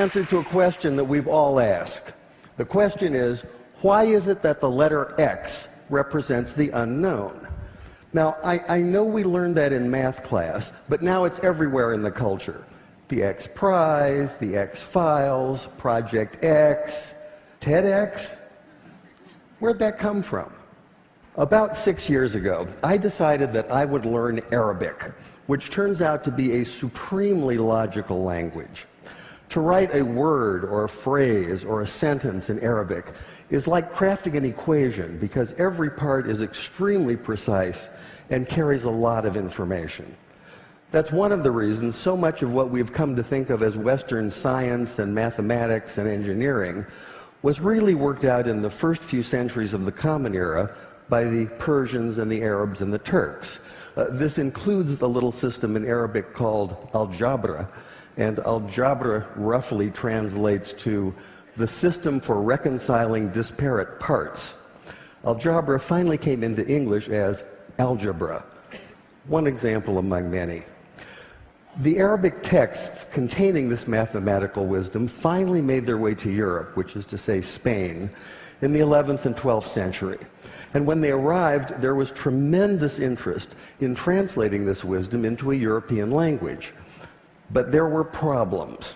answer to a question that we've all asked. The question is, why is it that the letter X represents the unknown? Now, I know we learned that in math class, but now it's everywhere in the culture. The X Prize, the X Files, Project X, TEDx. Where'd that come from? About 6 years ago, I decided that I would learn Arabic, which turns out to be a supremely logical language. To write a word or a phrase or a sentence in Arabic is like crafting an equation because every part is extremely precise and carries a lot of information. That's one of the reasons so much of what we've come to think of as Western science and mathematics and engineering was really worked out in the first few centuries of the Common Era by the Persians and the Arabs and the Turks. This includes the little system in Arabic called algebra, and algebra roughly translates to the system for reconciling disparate parts. Algebra finally came into English as algebra, one example among many. The Arabic texts containing this mathematical wisdom finally made their way to Europe, which is to say Spain, in the 11th and 12th century. And when they arrived, there was tremendous interest in translating this wisdom into a European language. But there were problems.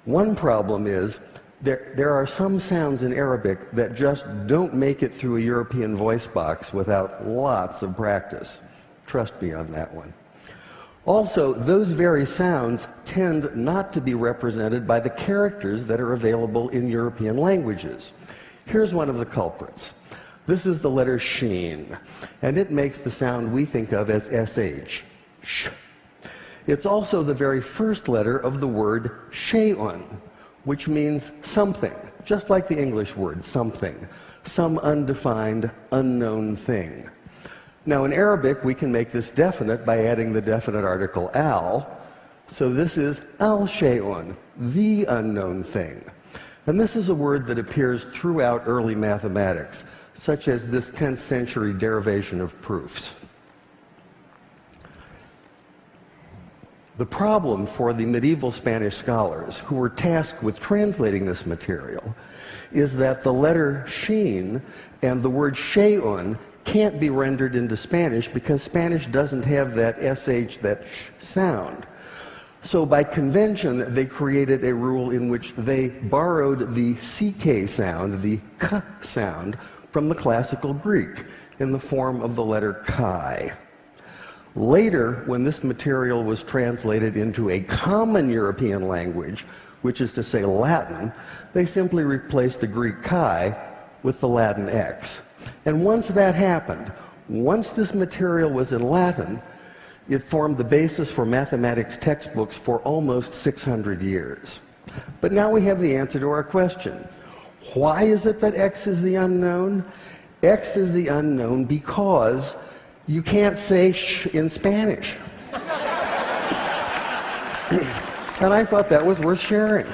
One problem is there are some sounds in Arabic that just don't make it through a European voice box without lots of practice. Trust me on that one. Also, those very sounds tend not to be represented by the characters that are available in European languages. Here's one of the culprits. This is the letter sheen, and it makes the sound we think of as sh, sh. It's also the very first letter of the word shay'un, which means something, just like the English word something, some undefined, unknown thing. Now, in Arabic, we can make this definite by adding the definite article al, so this is al-shay'un, the unknown thing. And this is a word that appears throughout early mathematics, such as this 10th century derivation of proofs. The problem for the medieval Spanish scholars who were tasked with translating this material is that the letter sheen and the word shay'un can't be rendered into Spanish because Spanish doesn't have that sh, that sh sound. So by convention, they created a rule in which they borrowed the ck sound, the k sound, from the classical Greek in the form of the letter chi. Later, when this material was translated into a common European language, which is to say Latin, they simply replaced the Greek chi with the Latin x. And once that happened, once this material was in Latin, it formed the basis for mathematics textbooks for almost 600 years. But now we have the answer to our question. Why is it that X is the unknown? X is the unknown because you can't say sh in Spanish. And I thought that was worth sharing.